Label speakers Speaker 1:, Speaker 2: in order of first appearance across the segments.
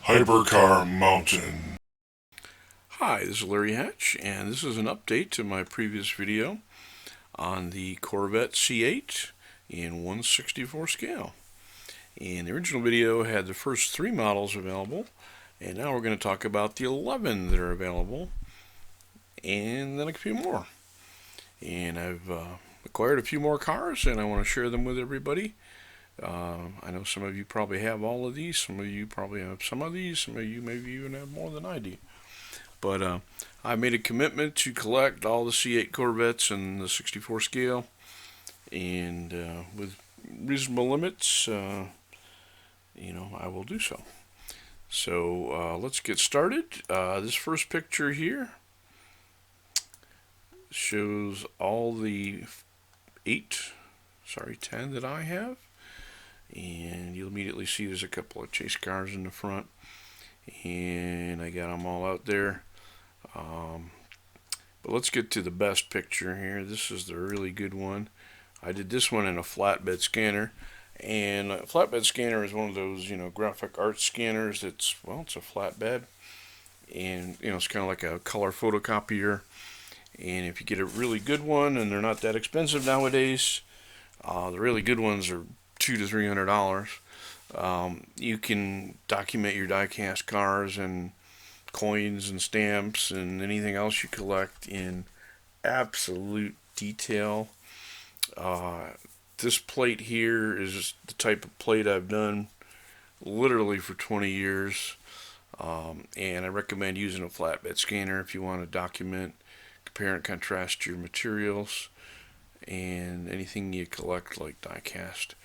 Speaker 1: Hypercar Mountain.
Speaker 2: Hi, this is Larry Hatch, and this is an update to my previous video on the Corvette C8 in 1/64 scale. And the original video had the first 3 models available, and now we're going to talk about the 11 that are available, and then a few more. And I've acquired a few more cars, and I want to share them with everybody. I know some of you probably have all of these, some of you probably have some of these, some of you maybe even have more than I do. But I made a commitment to collect all the C8 Corvettes in the 64 scale, and with reasonable limits, I will do so. So let's get started. This first picture here shows all the 10 that I have, and you'll immediately see there's a couple of chase cars in the front, and I got them all out there. But let's get to the best picture here. This is the really good one. I did this one in a flatbed scanner, and a flatbed scanner is one of those graphic art scanners that's, well, it's a flatbed, and it's kind of like a color photocopier. And if you get a really good one, and they're not that expensive nowadays, the really good ones are $200 to $300. You can document your diecast cars and coins and stamps and anything else you collect in absolute detail. This plate here is the type of plate I've done literally for 20 years, and I recommend using a flatbed scanner if you want to document, compare and contrast your materials and anything you collect like die-cast.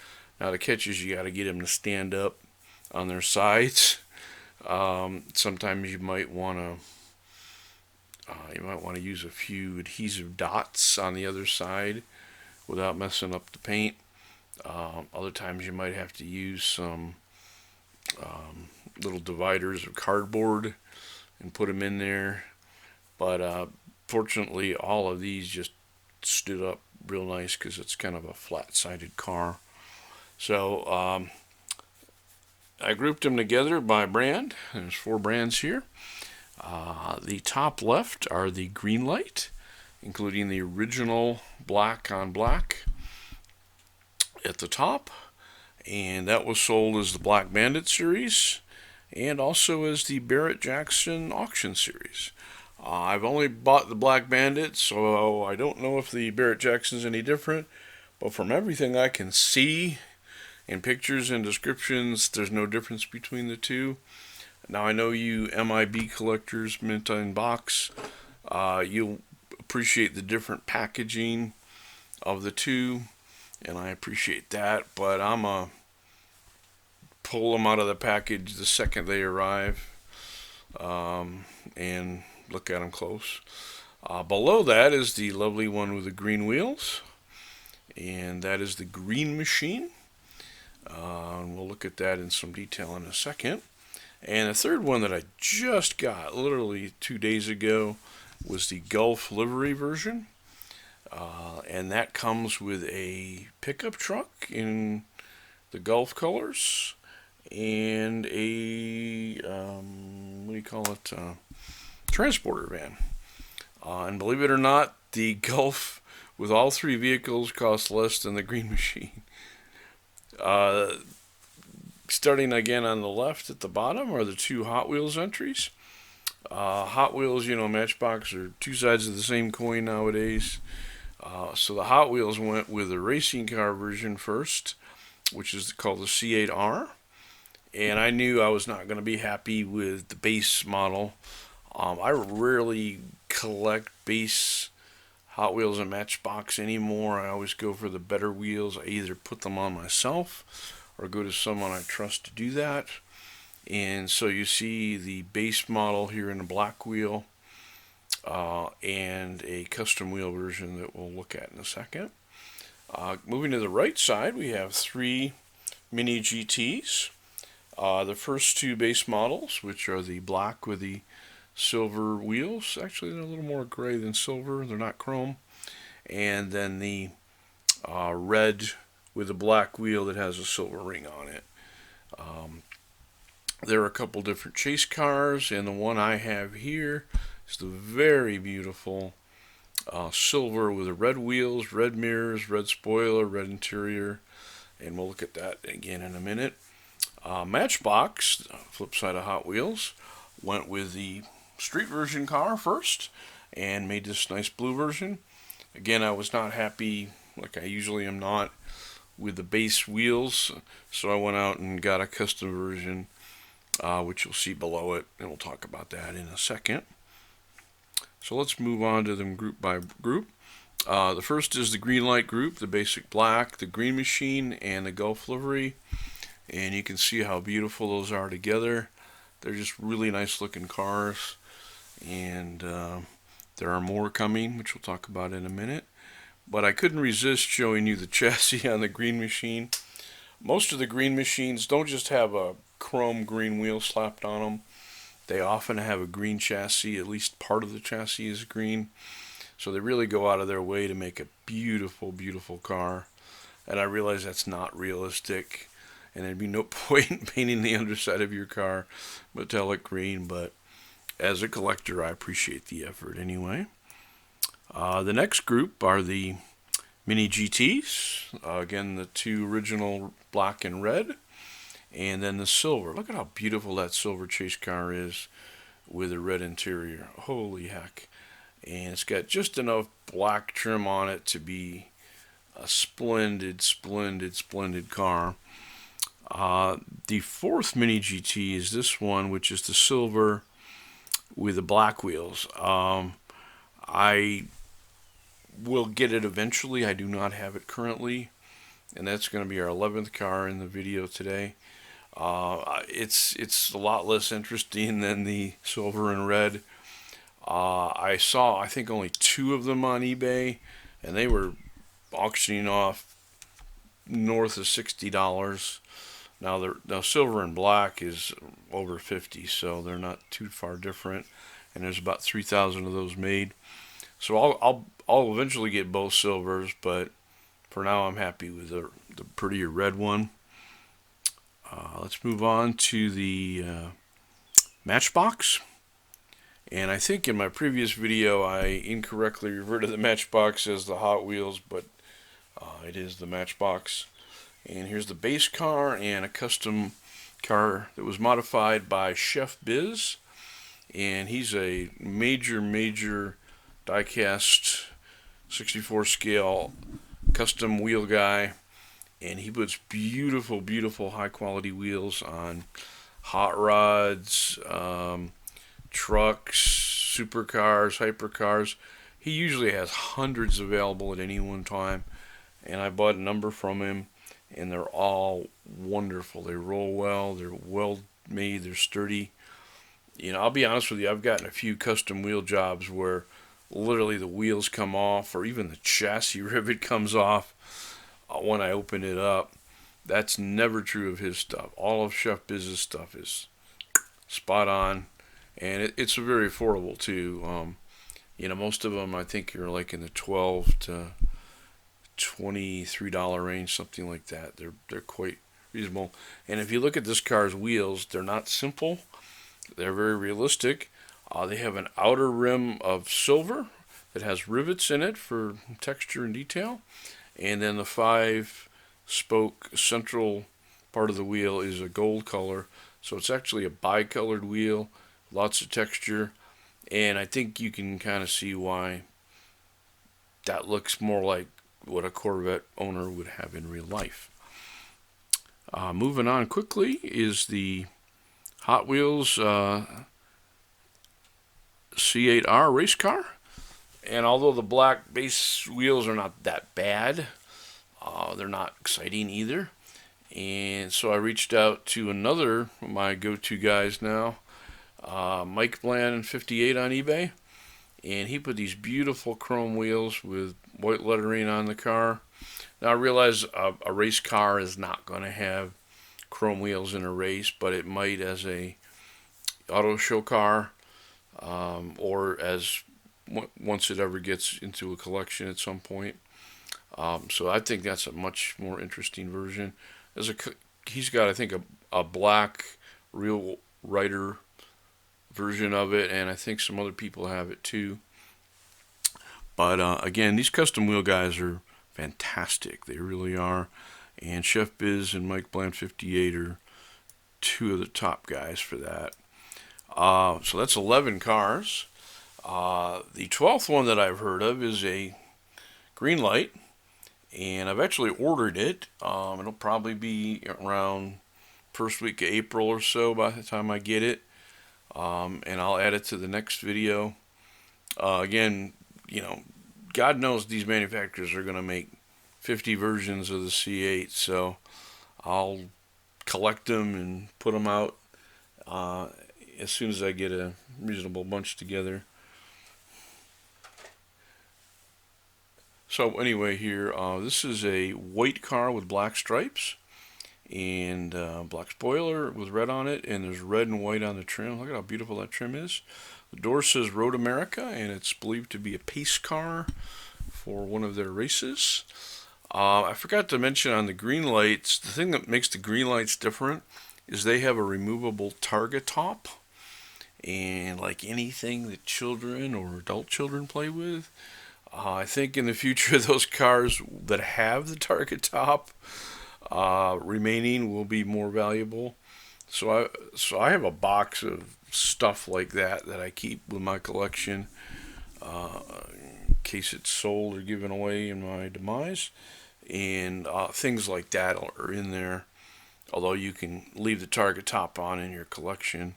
Speaker 2: Now the catch is you got to get them to stand up on their sides. Sometimes you might want to use a few adhesive dots on the other side without messing up the paint. Other times you might have to use some little dividers of cardboard and put them in there. But fortunately, all of these just stood up real nice because it's kind of a flat-sided car. So I grouped them together by brand. There's 4 brands here. The top left are the Greenlight, including the original black on black at the top, and that was sold as the Black Bandit series and also as the Barrett-Jackson auction series. I've only bought the Black Bandit, so I don't know if the Barrett-Jackson's any different, but from everything I can see in pictures and descriptions, there's no difference between the two. Now I know you MIB collectors, mint in box, you'll appreciate the different packaging of the two, and I appreciate that, but I'm going to pull them out of the package the second they arrive and look at them close. Below that is the lovely one with the green wheels, and that is the Green Machine. And we'll look at that in some detail in a second. And the third one that I just got literally 2 days ago was the Gulf livery version, and that comes with a pickup truck in the Gulf colors and a transporter van. And believe it or not, the Gulf with all 3 vehicles costs less than the Green Machine. Starting again on the left at the bottom are the 2 Hot Wheels entries. Hot Wheels, Matchbox are 2 sides of the same coin nowadays. So the Hot Wheels went with the racing car version first, which is called the C8R. And I knew I was not going to be happy with the base model. I rarely collect base Hot Wheels and Matchbox anymore. I always go for the better wheels. I either put them on myself or go to someone I trust to do that. And so you see the base model here in the black wheel and a custom wheel version that we'll look at in a second. Moving to the right side, we have 3 mini GTs. The first 2 base models, which are the black with the silver wheels. Actually, they're a little more gray than silver. They're not chrome. And then the red with a black wheel that has a silver ring on it. There are a couple different chase cars, and the one I have here is the very beautiful silver with the red wheels, red mirrors, red spoiler, red interior, and we'll look at that again in a minute. Matchbox, flip side of Hot Wheels, went with the street version car first and made this nice blue version. Again, I was not happy, like I usually am not, with the base wheels, so I went out and got a custom version, which you'll see below it, and we'll talk about that in a second. So let's move on to them group by group. The first is the Greenlight group, the basic black, the Green Machine, and the Gulf livery. And you can see how beautiful those are together. They're just really nice looking cars. And there are more coming, which we'll talk about in a minute. But I couldn't resist showing you the chassis on the Green Machine. Most of the Green Machines don't just have a chrome green wheel slapped on them. They often have a green chassis, at least part of the chassis is green. So they really go out of their way to make a beautiful, beautiful car. And I realize that's not realistic, and there'd be no point in painting the underside of your car metallic green, but as a collector, I appreciate the effort anyway. The next group are the Mini GTs. Again, the two original black and red. And then the silver. Look at how beautiful that silver chase car is with a red interior. Holy heck. And it's got just enough black trim on it to be a splendid, splendid, splendid car. The fourth Mini GT is this one, which is the silver with the black wheels. I will get it eventually. I do not have it currently, and that's going to be our 11th car in the video today. It's a lot less interesting than the silver and red. I saw, I think, only 2 of them on eBay, and they were auctioning off north of $60. Now silver and black is over 50, so they're not too far different. And there's about 3,000 of those made. So I'll eventually get both silvers, but for now I'm happy with the prettier red one. Let's move on to the Matchbox. And I think in my previous video I incorrectly referred to the Matchbox as the Hot Wheels, but it is the Matchbox. And here's the base car and a custom car that was modified by Chef Biz. And he's a major diecast 64 scale custom wheel guy. And he puts beautiful, beautiful high quality wheels on hot rods, trucks, supercars, hypercars. He usually has hundreds available at any one time. And I bought a number from him, and they're all wonderful. They roll well, they're well made, they're sturdy. You know, I'll be honest with you, I've gotten a few custom wheel jobs where literally the wheels come off, or even the chassis rivet comes off when I open it up. That's never true of his stuff. All of Chef Biz's stuff is spot on, and it's very affordable too. You know, most of them I think are like in the $12 to $23 range, something like that. They're quite reasonable. And if you look at this car's wheels, they're not simple. They're very realistic. They have an outer rim of silver that has rivets in it for texture and detail. And then the 5-spoke central part of the wheel is a gold color. So it's actually a bicolored wheel, lots of texture. And I think you can kind of see why that looks more like what a Corvette owner would have in real life. Moving on quickly is the Hot Wheels C8R race car. And although the black base wheels are not that bad, they're not exciting either. And so I reached out to another of my go-to guys now, Mike Bland 58 on eBay. And he put these beautiful chrome wheels with white lettering on the car. Now I realize a race car is not going to have chrome wheels in a race, but it might as a auto show car, or as once it ever gets into a collection at some point. So I think that's a much more interesting version. He's got, I think, a black real rider version of it, and I think some other people have it too. But again, these custom wheel guys are fantastic. They really are. And Chef Biz and Mike Bland 58 are two of the top guys for that. So that's 11 cars. The 12th one that I've heard of is a Greenlight, and I've actually ordered it. It'll probably be around first week of April or so by the time I get it, and I'll add it to the next video. Again, God knows these manufacturers are going to make 50 versions of the C8, so I'll collect them and put them out as soon as I get a reasonable bunch together. So anyway, here, this is a white car with black stripes and black spoiler with red on it, and there's red and white on the trim. Look at how beautiful that trim is. The door says Road America, and it's believed to be a pace car for one of their races. I forgot to mention on the Greenlights, the thing that makes the Greenlights different is they have a removable targa top, and like anything that children or adult children play with, I think in the future those cars that have the targa top remaining will be more valuable. So I have a box of stuff like that I keep with my collection in case it's sold or given away in my demise, and things like that are in there, although you can leave the targa top on in your collection,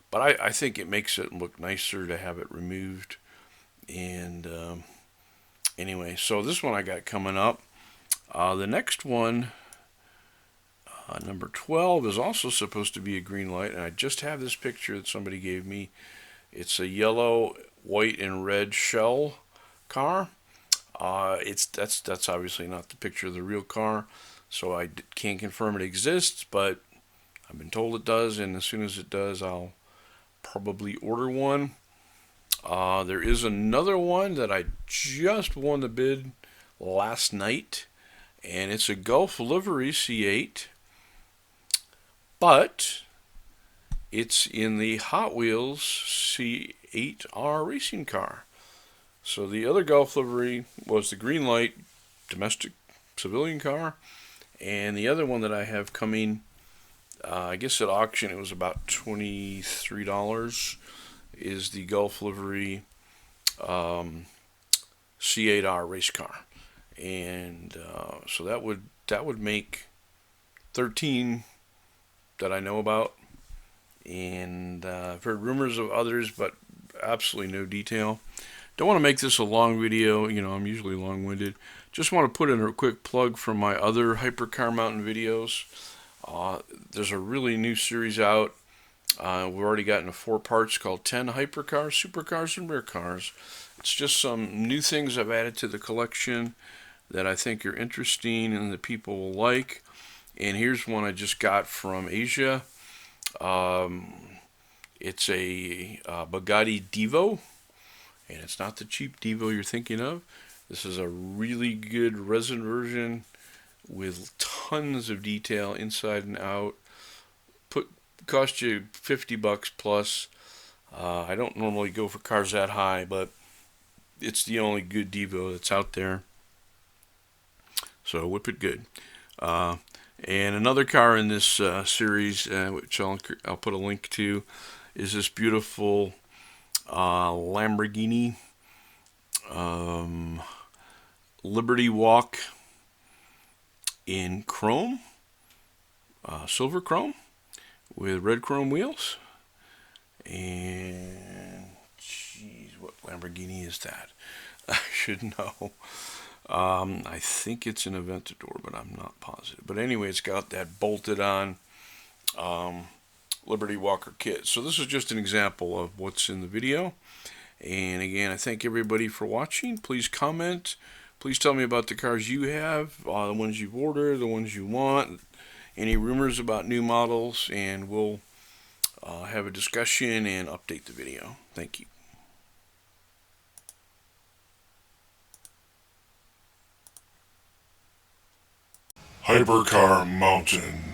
Speaker 2: but I think it makes it look nicer to have it removed. And anyway, so this one I got coming up. The next one, number 12, is also supposed to be a Greenlight, and I just have this picture that somebody gave me. It's a yellow, white, and red shell car. That's obviously not the picture of the real car, so I can't confirm it exists, but I've been told it does, and as soon as it does, I'll probably order one. There is another one that I just won the bid last night, and it's a Gulf livery C8, but it's in the Hot Wheels C8R racing car. So the other Gulf livery was the Greenlight domestic civilian car, and the other one that I have coming, I guess at auction it was about $23, is the Gulf livery C8R race car, and so that would make 13 that I know about, and I've heard rumors of others, but absolutely no detail. Don't want to make this a long video, I'm usually long-winded. Just want to put in a quick plug for my other Hypercar Mountain videos. There's a really new series out. We've already gotten 4 parts called 10 Hypercars, Supercars, and Rare Cars. It's just some new things I've added to the collection that I think are interesting and that people will like. And here's one I just got from Asia. It's a Bugatti Devo, and it's not the cheap Devo you're thinking of. This is a really good resin version with tons of detail inside and out. Cost you $50 plus. I don't normally go for cars that high, but it's the only good Devo that's out there. So whip it good. And another car in this series, which I'll put a link to, is this beautiful Lamborghini Liberty Walk in chrome, silver chrome, with red chrome wheels. And geez, what Lamborghini is that? I should know. I think it's an Aventador, but I'm not positive. But anyway, it's got that bolted on Liberty Walker kit. So this is just an example of what's in the video. And again, I thank everybody for watching. Please comment. Please tell me about the cars you have, the ones you've ordered, the ones you want, any rumors about new models, and we'll have a discussion and update the video. Thank you.
Speaker 1: Hypercar Mountain.